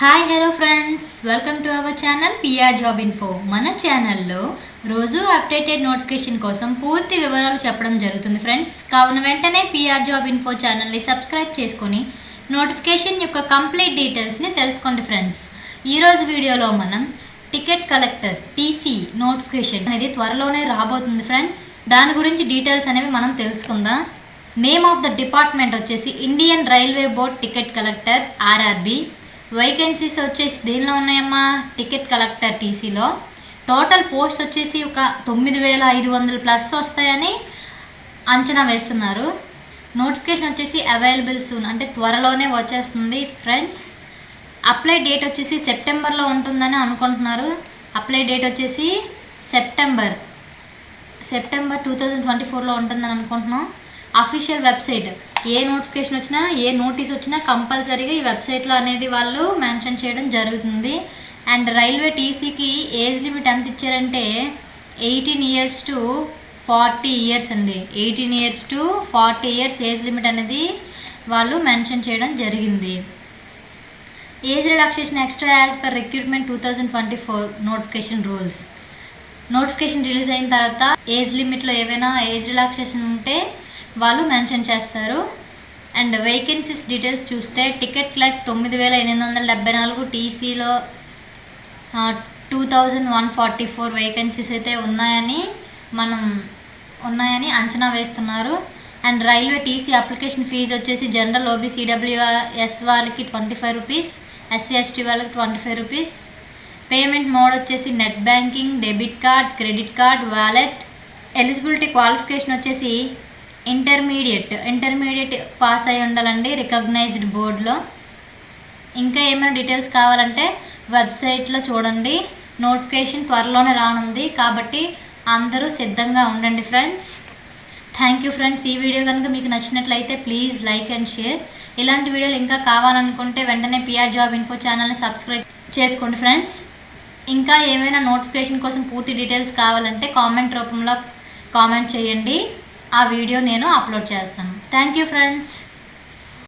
Hi hello friends, welcome to our channel PR job info. మన ఛానల్లో రోజు updated notification కోసం పూర్తి వివరాలు చెప్పడం జరుగుతుంది ఫ్రెండ్స్. కావున వెంటనే పిఆర్ జాబ్ ఇన్ఫో ఛానల్ని సబ్స్క్రైబ్ చేసుకొని నోటిఫికేషన్ యొక్క కంప్లీట్ డీటెయిల్స్ని తెలుసుకోండి ఫ్రెండ్స్. ఈరోజు వీడియోలో మనం టికెట్ కలెక్టర్ టీసీ నోటిఫికేషన్ అనేది త్వరలోనే రాబోతుంది ఫ్రెండ్స్. దాని గురించి డీటెయిల్స్ అనేవి మనం తెలుసుకుందాం. నేమ్ ఆఫ్ ద డిపార్ట్మెంట్ వచ్చేసి Indian railway board ticket collector RRB. Vacancies వచ్చేసి దీనిలో ఉన్నాయమ్మా టికెట్ కలెక్టర్ టీసీలో. టోటల్ పోస్ట్ వచ్చేసి ఒక 9,500 ప్లస్ వస్తాయని అంచనా వేస్తున్నారు. నోటిఫికేషన్ వచ్చేసి అవైలబుల్ సూన్, అంటే త్వరలోనే వచ్చేస్తుంది ఫ్రెండ్స్. అప్లై డేట్ వచ్చేసి సెప్టెంబర్లో ఉంటుందని అనుకుంటున్నారు. అప్లై డేట్ వచ్చేసి సెప్టెంబర్ 2024లో ఉంటుందని అనుకుంటున్నాం. అఫీషియల్ వెబ్సైట్, ఏ నోటిఫికేషన్ వచ్చినా ఏ నోటీస్ వచ్చినా కంపల్సరీగా ఈ వెబ్సైట్లో అనేది వాళ్ళు మెన్షన్ చేయడం జరుగుతుంది. అండ్ రైల్వే టీసీకి ఏజ్ లిమిట్ ఎంత ఇచ్చారంటే 18 years to 40 years అండి. 18 years to 40 years age limit అనేది వాళ్ళు మెన్షన్ చేయడం జరిగింది. Age relaxation extra as per recruitment 2024 notification rules. Notification release అయిన తర్వాత ఏజ్ లిమిట్లో ఏవైనా ఏజ్ రిలాక్సేషన్ ఉంటే వాళ్ళు మెన్షన్ చేస్తారు. అండ్ వేకెన్సీస్ డీటెయిల్స్ చూస్తే టికెట్ క్లర్క్ 9,874, టీసీలో 2,144 వేకెన్సీస్ అయితే ఉన్నాయని అంచనా వేస్తున్నారు. And railway TC application fee వచ్చేసి జనరల్ ఓబీ సిడబ్ల్యూఎస్ వాళ్ళకి 25 రూపీస్, ఎస్సీ ఎస్టీ వాళ్ళకి 25 రూపీస్. పేమెంట్ మోడ్ వచ్చేసి net banking, debit card, credit card, wallet. Eligibility qualification వచ్చేసి ఇంటర్మీడియట్ పాస్ అయి ఉండాలండి రికగ్నైజ్డ్ బోర్డులో. ఇంకా ఏమైనా డీటెయిల్స్ కావాలంటే వెబ్సైట్లో చూడండి. నోటిఫికేషన్ త్వరలోనే రానుంది కాబట్టి అందరూ సిద్ధంగా ఉండండి ఫ్రెండ్స్. Thank you friends. ఈ వీడియో కనుక మీకు నచ్చినట్లయితే ప్లీజ్ లైక్ అండ్ షేర్. ఇలాంటి వీడియోలు ఇంకా కావాలనుకుంటే వెంటనే పిఆర్ జాబ్ ఇన్ఫో ఛానల్ని సబ్స్క్రైబ్ చేసుకోండి ఫ్రెండ్స్. ఇంకా ఏమైనా నోటిఫికేషన్ కోసం పూర్తి డీటెయిల్స్ కావాలంటే కామెంట్ రూపంలో కామెంట్ చేయండి. ఆ వీడియో నేను అప్లోడ్ చేస్తాను. Thank you friends.